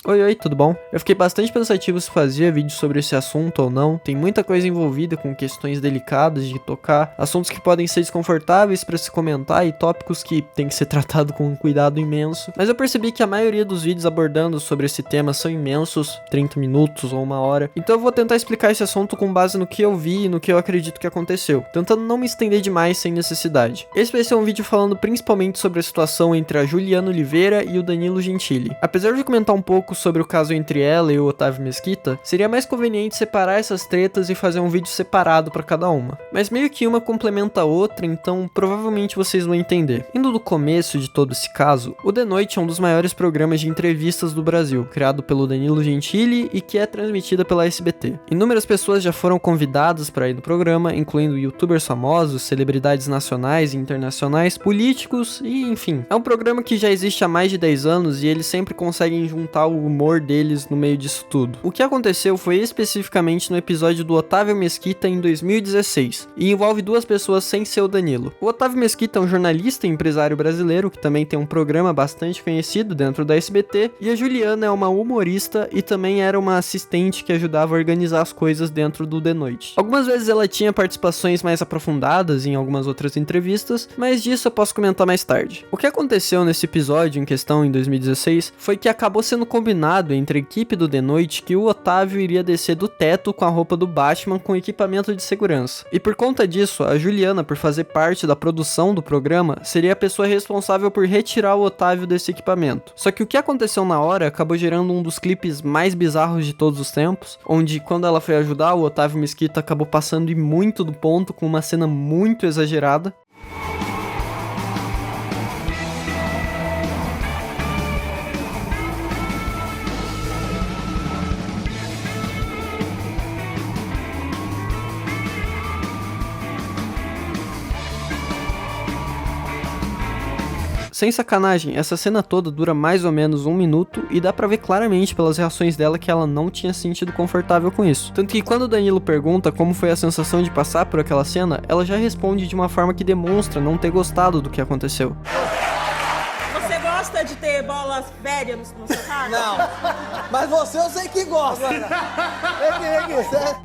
Oi, tudo bom? Eu fiquei bastante pensativo se fazia vídeo sobre esse assunto ou não. Tem muita coisa envolvida com questões delicadas de tocar, assuntos que podem ser desconfortáveis para se comentar e tópicos que tem que ser tratado com um cuidado imenso. Mas eu percebi que a maioria dos vídeos abordando sobre esse tema são imensos, 30 minutos ou 1 hora. Então eu vou tentar explicar esse assunto com base no que eu vi e no que eu acredito que aconteceu, tentando não me estender demais sem necessidade. Esse vai ser um vídeo falando principalmente sobre a situação entre a Juliana Oliveira e o Danilo Gentili. Apesar de comentar um pouco sobre o caso entre ela e o Otávio Mesquita, seria mais conveniente separar essas tretas e fazer um vídeo separado para cada uma. Mas meio que uma complementa a outra, então provavelmente vocês vão entender. Indo do começo de todo esse caso, o The Noite é um dos maiores programas de entrevistas do Brasil, criado pelo Danilo Gentili e que é transmitida pela SBT. Inúmeras pessoas já foram convidadas para ir no programa, incluindo youtubers famosos, celebridades nacionais e internacionais, políticos e enfim. É um programa que já existe há mais de 10 anos e eles sempre conseguem juntar o humor deles no meio disso tudo. O que aconteceu foi especificamente no episódio do Otávio Mesquita em 2016, e envolve duas pessoas sem ser o Danilo. O Otávio Mesquita é um jornalista e empresário brasileiro que também tem um programa bastante conhecido dentro da SBT, e a Juliana é uma humorista e também era uma assistente que ajudava a organizar as coisas dentro do The Noite. Algumas vezes ela tinha participações mais aprofundadas em algumas outras entrevistas, mas disso eu posso comentar mais tarde. O que aconteceu nesse episódio em questão em 2016 foi que acabou sendo combinado entre a equipe do The Noite que o Otávio iria descer do teto com a roupa do Batman com equipamento de segurança. E por conta disso, a Juliana, por fazer parte da produção do programa, seria a pessoa responsável por retirar o Otávio desse equipamento. Só que o que aconteceu na hora acabou gerando um dos clipes mais bizarros de todos os tempos, onde quando ela foi ajudar, o Otávio Mesquita acabou passando muito do ponto com uma cena muito exagerada. Sem sacanagem, essa cena toda dura mais ou menos 1 minuto e dá pra ver claramente pelas reações dela que ela não tinha se sentido confortável com isso. Tanto que quando o Danilo pergunta como foi a sensação de passar por aquela cena, ela já responde de uma forma que demonstra não ter gostado do que aconteceu. Você gosta de ter bolas velhas no seu carro? Não, mas você eu sei que gosta.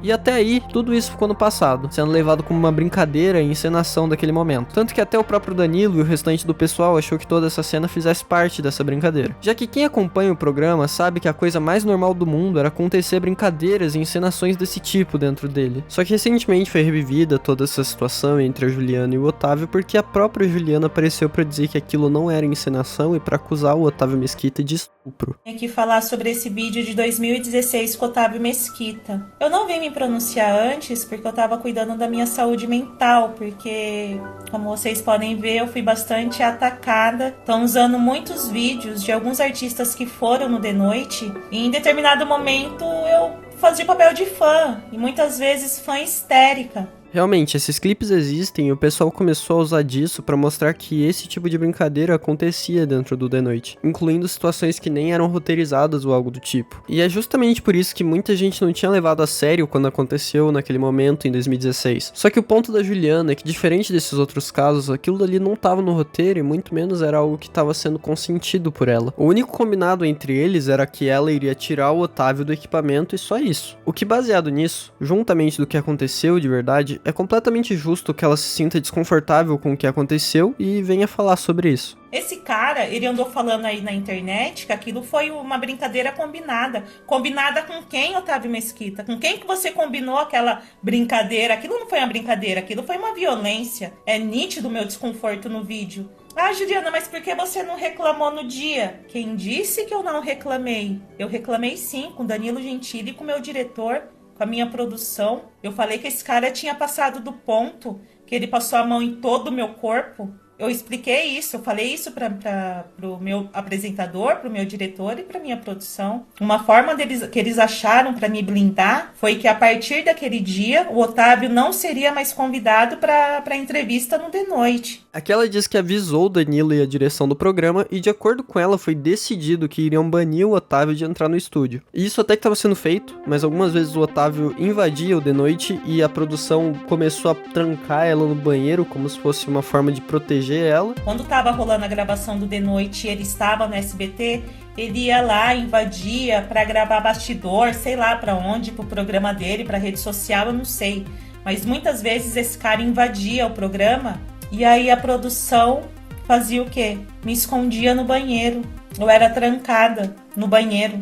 E até aí, tudo isso ficou no passado, sendo levado como uma brincadeira e encenação daquele momento. Tanto que até o próprio Danilo e o restante do pessoal achou que toda essa cena fizesse parte dessa brincadeira. Já que quem acompanha o programa sabe que a coisa mais normal do mundo era acontecer brincadeiras e encenações desse tipo dentro dele. Só que recentemente foi revivida toda essa situação entre a Juliana e o Otávio porque a própria Juliana apareceu pra dizer que aquilo não era encenação e pra acusar o Otávio Mesquita de estupro. Tenho que falar sobre esse vídeo de 2016 com o Otávio Mesquita. Eu não vim me pronunciar antes porque eu tava cuidando da minha saúde mental, porque, como vocês podem ver, eu fui bastante atacada. Estão usando muitos vídeos de alguns artistas que foram no The Noite e em determinado momento eu fazia o papel de fã, e muitas vezes fã histérica. Realmente, esses clipes existem e o pessoal começou a usar disso pra mostrar que esse tipo de brincadeira acontecia dentro do The Noite, incluindo situações que nem eram roteirizadas ou algo do tipo. E é justamente por isso que muita gente não tinha levado a sério quando aconteceu naquele momento em 2016. Só que o ponto da Juliana é que, diferente desses outros casos, aquilo dali não tava no roteiro e muito menos era algo que tava sendo consentido por ela. O único combinado entre eles era que ela iria tirar o Otávio do equipamento e só isso. O que, baseado nisso, juntamente do que aconteceu de verdade, é completamente justo que ela se sinta desconfortável com o que aconteceu e venha falar sobre isso. Esse cara, ele andou falando aí na internet que aquilo foi uma brincadeira combinada. Combinada com quem, Otávio Mesquita? Com quem que você combinou aquela brincadeira? Aquilo não foi uma brincadeira, aquilo foi uma violência. É nítido o meu desconforto no vídeo. Ah, Juliana, mas por que você não reclamou no dia? Quem disse que eu não reclamei? Eu reclamei sim, com Danilo Gentili, com o meu diretor, com a minha produção. Eu falei que esse cara tinha passado do ponto, que ele passou a mão em todo o meu corpo. Eu expliquei isso, eu falei isso para o meu apresentador, para o meu diretor e para minha produção. Uma forma que eles acharam para me blindar foi que a partir daquele dia o Otávio não seria mais convidado para entrevista no The Noite. Aqui ela diz que avisou o Danilo e a direção do programa e de acordo com ela foi decidido que iriam banir o Otávio de entrar no estúdio. E isso até que estava sendo feito, mas algumas vezes o Otávio invadia o The Noite e a produção começou a trancar ela no banheiro como se fosse uma forma de proteger proteger ela. Quando tava rolando a gravação do De Noite e ele estava no SBT, ele ia lá, invadia pra gravar bastidor, sei lá pra onde, pro programa dele, pra rede social, eu não sei. Mas muitas vezes esse cara invadia o programa e aí a produção fazia o quê? Me escondia no banheiro. Eu era trancada no banheiro.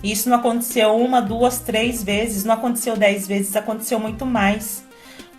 E isso não aconteceu 1, 2, 3 vezes, não aconteceu 10 vezes, aconteceu muito mais.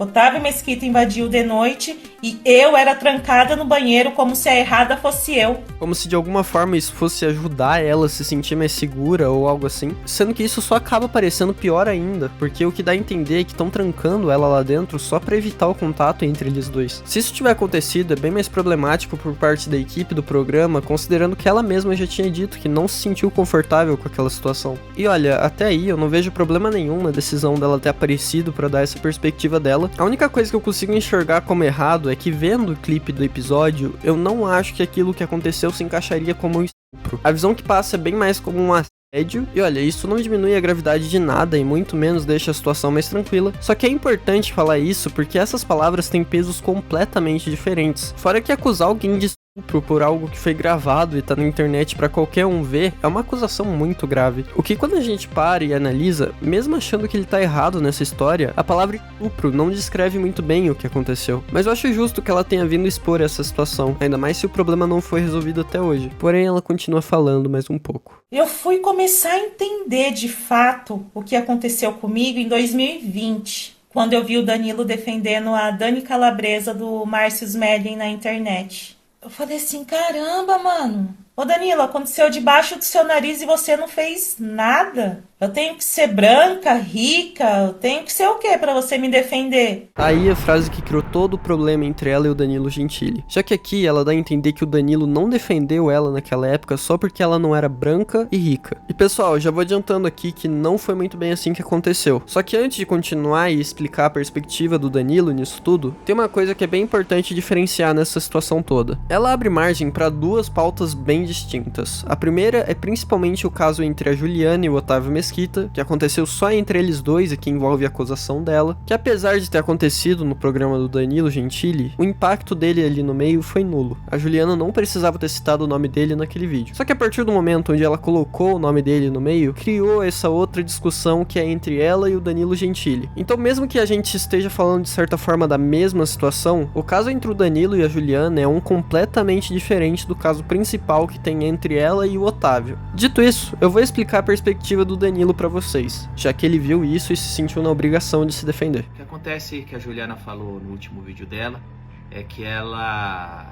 Otávio Mesquita invadiu De Noite e eu era trancada no banheiro como se a errada fosse eu. Como se de alguma forma isso fosse ajudar ela a se sentir mais segura ou algo assim. Sendo que isso só acaba parecendo pior ainda, porque o que dá a entender é que estão trancando ela lá dentro só pra evitar o contato entre eles dois. Se isso tiver acontecido, é bem mais problemático por parte da equipe do programa, considerando que ela mesma já tinha dito que não se sentiu confortável com aquela situação. E olha, até aí eu não vejo problema nenhum na decisão dela ter aparecido pra dar essa perspectiva dela. A única coisa que eu consigo enxergar como errado é que vendo o clipe do episódio, eu não acho que aquilo que aconteceu se encaixaria como um estupro. A visão que passa é bem mais como um assédio, e olha, isso não diminui a gravidade de nada e muito menos deixa a situação mais tranquila, só que é importante falar isso porque essas palavras têm pesos completamente diferentes. Fora que acusar alguém de estupro por algo que foi gravado e tá na internet pra qualquer um ver, é uma acusação muito grave. O que quando a gente para e analisa, mesmo achando que ele tá errado nessa história, a palavra estupro não descreve muito bem o que aconteceu. Mas eu acho justo que ela tenha vindo expor essa situação, ainda mais se o problema não foi resolvido até hoje. Porém, ela continua falando mais um pouco. Eu fui começar a entender de fato o que aconteceu comigo em 2020, quando eu vi o Danilo defendendo a Dani Calabresa do Márcio Smelling na internet. Eu falei assim, caramba, mano. Ô Danilo, aconteceu debaixo do seu nariz e você não fez nada? Eu tenho que ser branca, rica, eu tenho que ser o quê pra você me defender? Aí a frase que criou todo o problema entre ela e o Danilo Gentili. Já que aqui ela dá a entender que o Danilo não defendeu ela naquela época só porque ela não era branca e rica. E pessoal, já vou adiantando aqui que não foi muito bem assim que aconteceu. Só que antes de continuar e explicar a perspectiva do Danilo nisso tudo, tem uma coisa que é bem importante diferenciar nessa situação toda. Ela abre margem para duas pautas bem distintas. A primeira é principalmente o caso entre a Juliana e o Otávio Mesquita, que aconteceu só entre eles dois e que envolve a acusação dela, que apesar de ter acontecido no programa do Danilo Gentili, o impacto dele ali no meio foi nulo. A Juliana não precisava ter citado o nome dele naquele vídeo. Só que a partir do momento onde ela colocou o nome dele no meio, criou essa outra discussão que é entre ela e o Danilo Gentili. Então mesmo que a gente esteja falando de certa forma da mesma situação, o caso entre o Danilo e a Juliana é um completamente diferente do caso principal que tem entre ela e o Otávio. Dito isso, eu vou explicar a perspectiva do Danilo pra vocês, já que ele viu isso e se sentiu na obrigação de se defender. O que acontece, que a Juliana falou no último vídeo dela, é que ela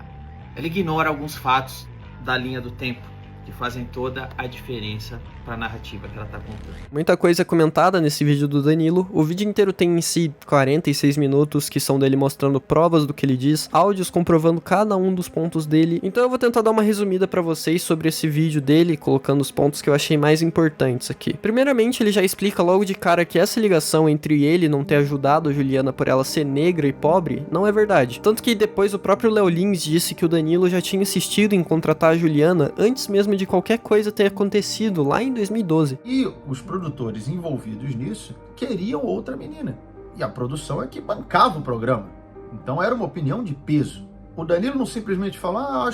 ignora alguns fatos da linha do tempo que fazem toda a diferença para a narrativa que ela tá contando. Muita coisa comentada nesse vídeo do Danilo. O vídeo inteiro tem em si 46 minutos, que são dele mostrando provas do que ele diz, áudios comprovando cada um dos pontos dele. Então eu vou tentar dar uma resumida para vocês sobre esse vídeo dele, colocando os pontos que eu achei mais importantes aqui. Primeiramente, ele já explica logo de cara que essa ligação entre ele não ter ajudado a Juliana por ela ser negra e pobre não é verdade. Tanto que depois o próprio Léo Lins disse que o Danilo já tinha insistido em contratar a Juliana antes mesmo de qualquer coisa ter acontecido lá em 2012. E os produtores envolvidos nisso queriam outra menina. E a produção é que bancava o programa. Então era uma opinião de peso. O Danilo não simplesmente falou,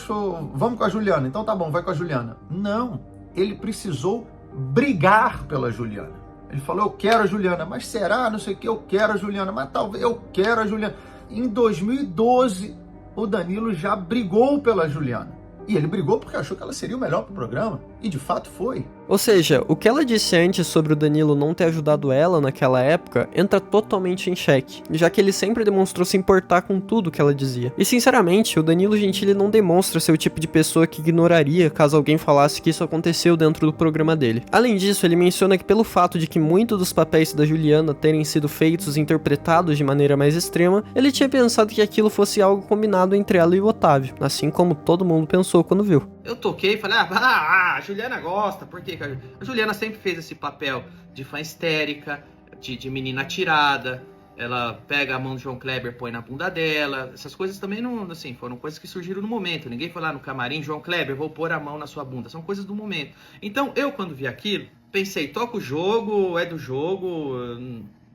vamos com a Juliana, então tá bom, vai com a Juliana. Não, ele precisou brigar pela Juliana. Ele falou, eu quero a Juliana, mas será? Não sei o que, eu quero a Juliana, mas talvez eu quero a Juliana. Em 2012, o Danilo já brigou pela Juliana. E ele brigou porque achou que ela seria o melhor pro programa. E de fato foi. Ou seja, o que ela disse antes sobre o Danilo não ter ajudado ela naquela época entra totalmente em xeque, já que ele sempre demonstrou se importar com tudo que ela dizia. E sinceramente, o Danilo Gentili não demonstra ser o tipo de pessoa que ignoraria caso alguém falasse que isso aconteceu dentro do programa dele. Além disso, ele menciona que pelo fato de que muitos dos papéis da Juliana terem sido feitos e interpretados de maneira mais extrema, ele tinha pensado que aquilo fosse algo combinado entre ela e o Otávio, assim como todo mundo pensou quando viu. Eu toquei e falei, a Juliana gosta, por quê? A Juliana sempre fez esse papel de fã histérica, de menina atirada, ela pega a mão do João Kleber, põe na bunda dela, essas coisas também não, assim, foram coisas que surgiram no momento, ninguém foi lá no camarim, João Kleber, vou pôr a mão na sua bunda, são coisas do momento. Então eu, quando vi aquilo, pensei, toca o jogo, é do jogo,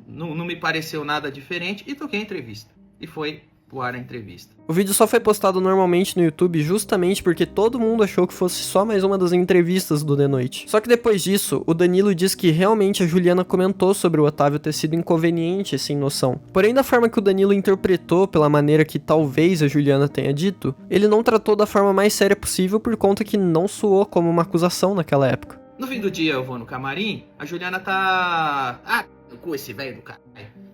não me pareceu nada diferente e toquei a entrevista. E foi pro ar a entrevista. O vídeo só foi postado normalmente no YouTube justamente porque todo mundo achou que fosse só mais uma das entrevistas do The Noite. Só que depois disso, o Danilo diz que realmente a Juliana comentou sobre o Otávio ter sido inconveniente e sem noção. Porém, da forma que o Danilo interpretou, pela maneira que talvez a Juliana tenha dito, ele não tratou da forma mais séria possível por conta que não soou como uma acusação naquela época. No fim do dia eu vou no camarim, a Juliana tá... com esse velho do caralho.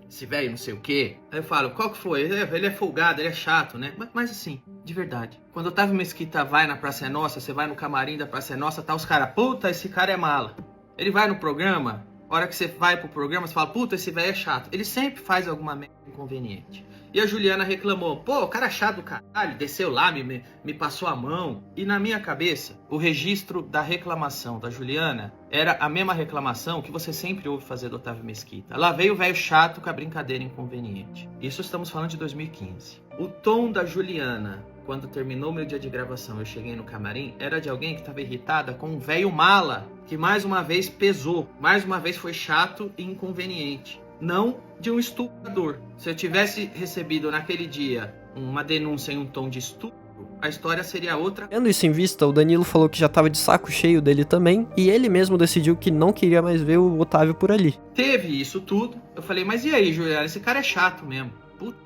Esse velho não sei o quê. Aí eu falo, qual que foi? Ele é folgado, ele é chato, né? Mas assim, de verdade. Quando o Otávio Mesquita vai na Praça é Nossa, você vai no camarim da Praça é Nossa, tá os caras, puta, esse cara é mala. Ele vai no programa, a hora que você vai pro programa, você fala, puta, esse velho é chato. Ele sempre faz alguma merda inconveniente. E a Juliana reclamou, pô, o cara é chato do caralho, desceu lá, me passou a mão. E na minha cabeça, o registro da reclamação da Juliana era a mesma reclamação que você sempre ouve fazer do Otávio Mesquita. Lá veio o velho chato com a brincadeira inconveniente. Isso estamos falando de 2015. O tom da Juliana, quando terminou meu dia de gravação, eu cheguei no camarim, era de alguém que estava irritada com um velho mala, que mais uma vez pesou, mais uma vez foi chato e inconveniente. Não de um estuprador. Se eu tivesse recebido naquele dia uma denúncia em um tom de estupro, a história seria outra. Tendo isso em vista, o Danilo falou que já tava de saco cheio dele também, e ele mesmo decidiu que não queria mais ver o Otávio por ali. Teve isso tudo. Eu falei, mas e aí, Juliana? Esse cara é chato mesmo. Puta,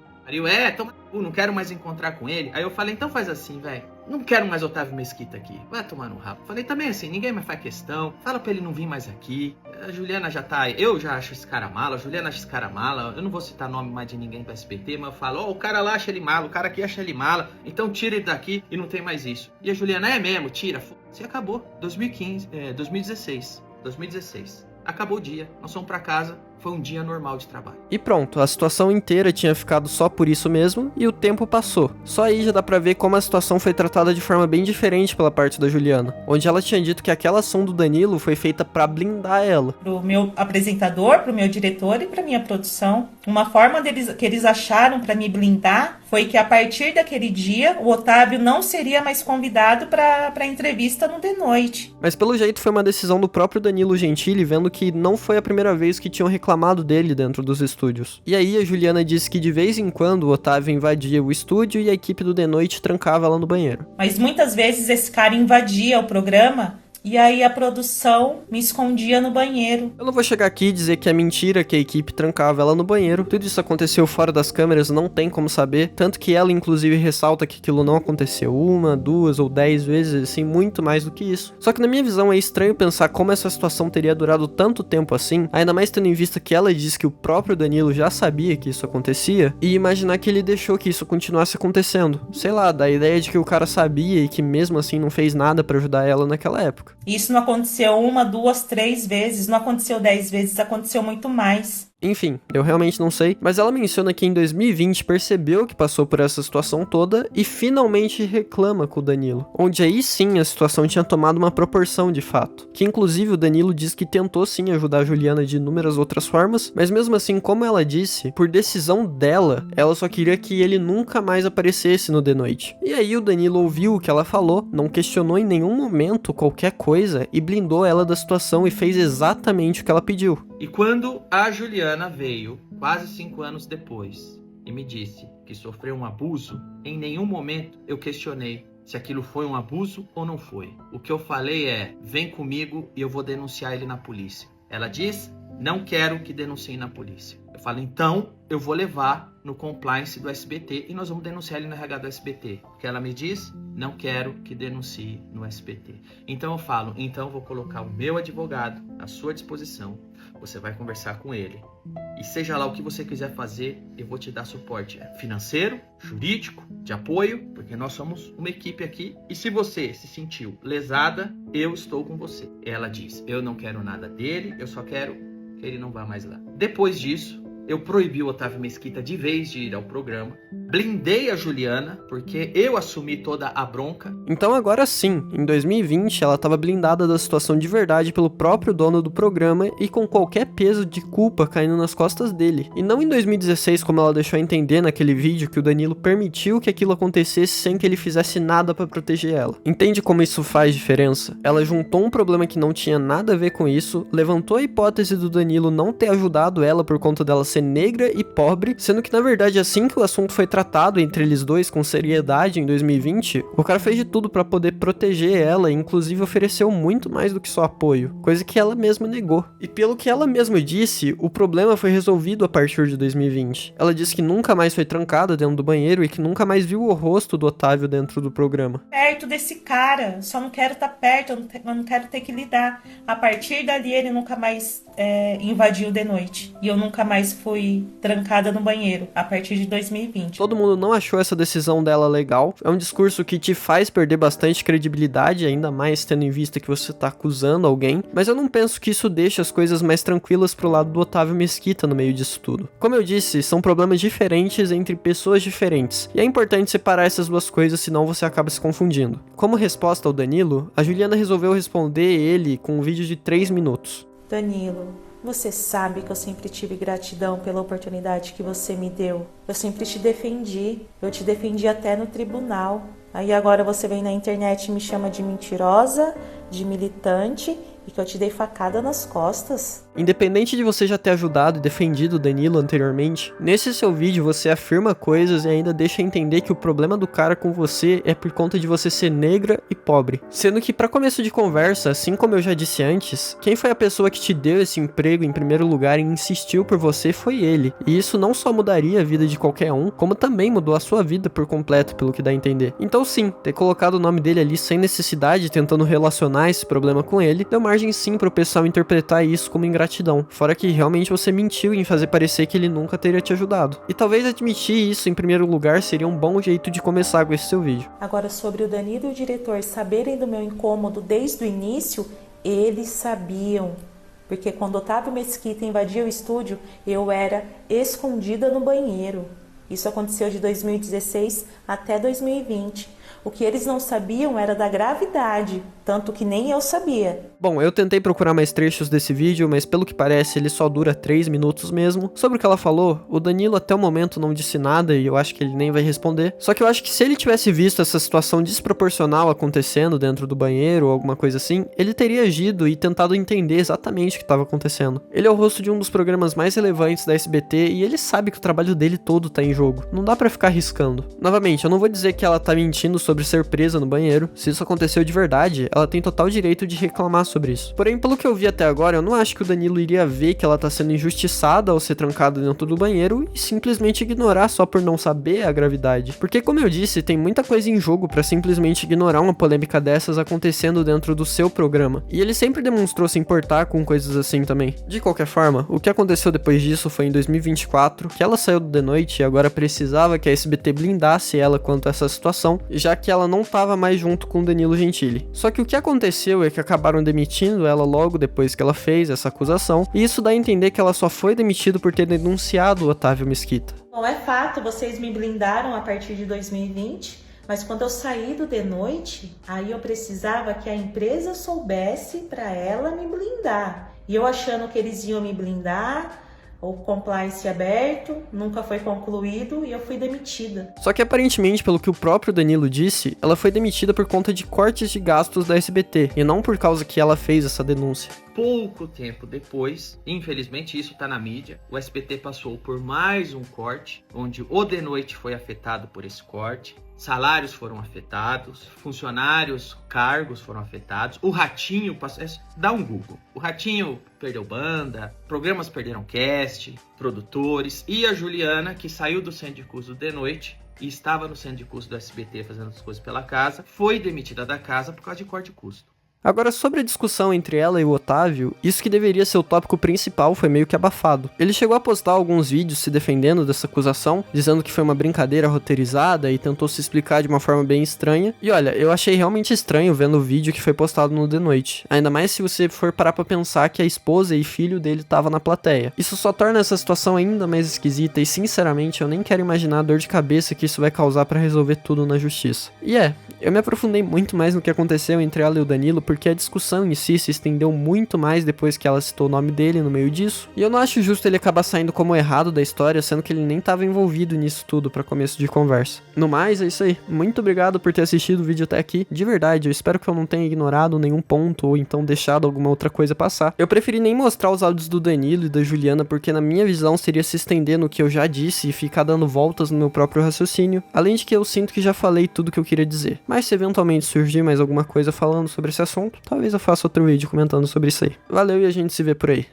toma, não quero mais encontrar com ele. Aí eu falei, então faz assim, velho. Não quero mais Otávio Mesquita aqui. Vai tomar no rabo. Falei também assim, ninguém mais faz questão. Fala pra ele não vir mais aqui. A Juliana já tá aí. Eu já acho esse cara mala. A Juliana acha esse cara mala. Eu não vou citar nome mais de ninguém do SBT, mas eu falo, o cara lá acha ele mala, o cara aqui acha ele mala. Então tira ele daqui e não tem mais isso. E a Juliana, é mesmo, tira. Você acabou. 2016. Acabou o dia. Nós fomos pra casa. Foi um dia normal de trabalho. E pronto, a situação inteira tinha ficado só por isso mesmo, e o tempo passou. Só aí já dá pra ver como a situação foi tratada de forma bem diferente pela parte da Juliana, onde ela tinha dito que aquela ação do Danilo foi feita pra blindar ela. Pro meu apresentador, pro meu diretor e pra minha produção. Uma forma que eles acharam pra me blindar foi que a partir daquele dia, o Otávio não seria mais convidado pra entrevista no The Noite. Mas pelo jeito foi uma decisão do próprio Danilo Gentili, vendo que não foi a primeira vez que tinham reclamado dele dentro dos estúdios. E aí a Juliana disse que de vez em quando o Otávio invadia o estúdio e a equipe do The Noite trancava ela no banheiro. Mas muitas vezes esse cara invadia o programa e aí a produção me escondia no banheiro. Eu não vou chegar aqui e dizer que é mentira que a equipe trancava ela no banheiro. Tudo isso aconteceu fora das câmeras, não tem como saber. Tanto que ela, inclusive, ressalta que aquilo não aconteceu 1, 2 ou 10 vezes, assim, muito mais do que isso. Só que na minha visão é estranho pensar como essa situação teria durado tanto tempo assim, ainda mais tendo em vista que ela diz que o próprio Danilo já sabia que isso acontecia, e imaginar que ele deixou que isso continuasse acontecendo. Sei lá, da ideia de que o cara sabia e que mesmo assim não fez nada pra ajudar ela naquela época. Isso não aconteceu 1, 2, 3 vezes, não aconteceu 10 vezes, aconteceu muito mais. Enfim, eu realmente não sei, mas ela menciona que em 2020 percebeu que passou por essa situação toda e finalmente reclama com o Danilo, onde aí sim a situação tinha tomado uma proporção de fato, que inclusive o Danilo diz que tentou sim ajudar a Juliana de inúmeras outras formas, mas mesmo assim, como ela disse, por decisão dela, ela só queria que ele nunca mais aparecesse no The Noite. E aí o Danilo ouviu o que ela falou, não questionou em nenhum momento qualquer coisa e blindou ela da situação e fez exatamente o que ela pediu. E quando a Juliana veio, quase 5 anos depois, e me disse que sofreu um abuso, em nenhum momento eu questionei se aquilo foi um abuso ou não foi. O que eu falei é, vem comigo e eu vou denunciar ele na polícia. Ela diz, não quero que denuncie na polícia. Eu falo, então eu vou levar no compliance do SBT e nós vamos denunciar ele no RH do SBT. Porque ela me diz, não quero que denuncie no SBT. Então eu falo, então eu vou colocar o meu advogado à sua disposição. Você vai conversar com ele. E seja lá o que você quiser fazer, eu vou te dar suporte financeiro, jurídico, de apoio, porque nós somos uma equipe aqui. E se você se sentiu lesada, eu estou com você. Ela diz, eu não quero nada dele, eu só quero que ele não vá mais lá. Depois disso, eu proibi o Otávio Mesquita de vez de ir ao programa. Blindei a Juliana, porque eu assumi toda a bronca. Então agora sim, em 2020 ela estava blindada da situação de verdade pelo próprio dono do programa e com qualquer peso de culpa caindo nas costas dele. E não em 2016, como ela deixou entender naquele vídeo que o Danilo permitiu que aquilo acontecesse sem que ele fizesse nada para proteger ela. Entende como isso faz diferença? Ela juntou um problema que não tinha nada a ver com isso, levantou a hipótese do Danilo não ter ajudado ela por conta dela ser ser negra e pobre, sendo que na verdade assim que o assunto foi tratado entre eles dois com seriedade em 2020, o cara fez de tudo pra poder proteger ela e inclusive ofereceu muito mais do que só apoio, coisa que ela mesma negou. E pelo que ela mesma disse, o problema foi resolvido a partir de 2020. Ela disse que nunca mais foi trancada dentro do banheiro e que nunca mais viu o rosto do Otávio dentro do programa. Perto desse cara, só não quero estar perto, eu não quero ter que lidar. A partir dali ele nunca mais invadiu de noite. E eu nunca mais fui trancada no banheiro, a partir de 2020. Todo mundo não achou essa decisão dela legal. É um discurso que te faz perder bastante credibilidade, ainda mais tendo em vista que você tá acusando alguém. Mas eu não penso que isso deixe as coisas mais tranquilas pro lado do Otávio Mesquita no meio disso tudo. Como eu disse, são problemas diferentes entre pessoas diferentes. E é importante separar essas duas coisas, senão você acaba se confundindo. Como resposta ao Danilo, a Juliana resolveu responder ele com um vídeo de 3 minutos. Danilo, você sabe que eu sempre tive gratidão pela oportunidade que você me deu. Eu sempre te defendi. Eu te defendi até no tribunal. Aí agora você vem na internet e me chama de mentirosa, de militante e que eu te dei facada nas costas. Independente de você já ter ajudado e defendido o Danilo anteriormente, nesse seu vídeo você afirma coisas e ainda deixa entender que o problema do cara com você é por conta de você ser negra e pobre. Sendo que para começo de conversa, assim como eu já disse antes, quem foi a pessoa que te deu esse emprego em primeiro lugar e insistiu por você foi ele. E isso não só mudaria a vida de qualquer um, como também mudou a sua vida por completo, pelo que dá a entender. Então sim, ter colocado o nome dele ali sem necessidade, tentando relacionar esse problema com ele, deu margem sim pro pessoal interpretar isso como ingratidão. Fora que realmente você mentiu em fazer parecer que ele nunca teria te ajudado. E talvez admitir isso em primeiro lugar seria um bom jeito de começar com esse seu vídeo. Agora, sobre o Danilo e o diretor saberem do meu incômodo desde o início, eles sabiam. Porque quando Otávio Mesquita invadiu o estúdio, eu era escondida no banheiro. Isso aconteceu de 2016 até 2020. O que eles não sabiam era da gravidade, tanto que nem eu sabia. Bom, eu tentei procurar mais trechos desse vídeo, mas pelo que parece ele só dura 3 minutos mesmo. Sobre o que ela falou, o Danilo até o momento não disse nada e eu acho que ele nem vai responder. Só que eu acho que se ele tivesse visto essa situação desproporcional acontecendo dentro do banheiro ou alguma coisa assim, ele teria agido e tentado entender exatamente o que estava acontecendo. Ele é o rosto de um dos programas mais relevantes da SBT e ele sabe que o trabalho dele todo tá em jogo. Não dá pra ficar arriscando. Novamente, eu não vou dizer que ela tá mentindo sobre ser presa no banheiro. Se isso aconteceu de verdade, ela tem total direito de reclamar sobre isso. Porém, pelo que eu vi até agora, eu não acho que o Danilo iria ver que ela tá sendo injustiçada ao ser trancada dentro do banheiro e simplesmente ignorar só por não saber a gravidade. Porque, como eu disse, tem muita coisa em jogo pra simplesmente ignorar uma polêmica dessas acontecendo dentro do seu programa. E ele sempre demonstrou se importar com coisas assim também. De qualquer forma, o que aconteceu depois disso foi em 2024, que ela saiu do The Noite e agora precisava que a SBT blindasse ela quanto a essa situação, já que ela não tava mais junto com o Danilo Gentili. Só que o que aconteceu é que acabaram demitindo ela logo depois que ela fez essa acusação, e isso dá a entender que ela só foi demitida por ter denunciado o Otávio Mesquita. Não é fato, vocês me blindaram a partir de 2020, mas quando eu saí do The Noite, aí eu precisava que a empresa soubesse para ela me blindar. E eu achando que eles iam me blindar, o compliance aberto, nunca foi concluído e eu fui demitida. Só que aparentemente, pelo que o próprio Danilo disse, ela foi demitida por conta de cortes de gastos da SBT, e não por causa que ela fez essa denúncia. Pouco tempo depois, infelizmente isso tá na mídia, o SBT passou por mais um corte, onde o The Noite foi afetado por esse corte. Salários foram afetados, funcionários, cargos foram afetados, o Ratinho passou... Dá um Google. O Ratinho perdeu banda, programas perderam cast, produtores, e a Juliana, que saiu do centro de custo do The Noite e estava no centro de custo do SBT fazendo as coisas pela casa, foi demitida da casa por causa de corte de custo. Agora, sobre a discussão entre ela e o Otávio, isso que deveria ser o tópico principal foi meio que abafado. Ele chegou a postar alguns vídeos se defendendo dessa acusação, dizendo que foi uma brincadeira roteirizada e tentou se explicar de uma forma bem estranha. E olha, eu achei realmente estranho vendo o vídeo que foi postado no The Noite. Ainda mais se você for parar pra pensar que a esposa e filho dele estavam na plateia. Isso só torna essa situação ainda mais esquisita e, sinceramente, eu nem quero imaginar a dor de cabeça que isso vai causar pra resolver tudo na justiça. E eu me aprofundei muito mais no que aconteceu entre ela e o Danilo, porque porque a discussão em si se estendeu muito mais depois que ela citou o nome dele no meio disso, e eu não acho justo ele acabar saindo como errado da história, sendo que ele nem estava envolvido nisso tudo pra começo de conversa. No mais, é isso aí. Muito obrigado por ter assistido o vídeo até aqui. De verdade, eu espero que eu não tenha ignorado nenhum ponto ou então deixado alguma outra coisa passar. Eu preferi nem mostrar os áudios do Danilo e da Juliana, porque na minha visão seria se estender no que eu já disse e ficar dando voltas no meu próprio raciocínio, além de que eu sinto que já falei tudo que eu queria dizer. Mas se eventualmente surgir mais alguma coisa falando sobre esse assunto, talvez eu faça outro vídeo comentando sobre isso aí. Valeu e a gente se vê por aí.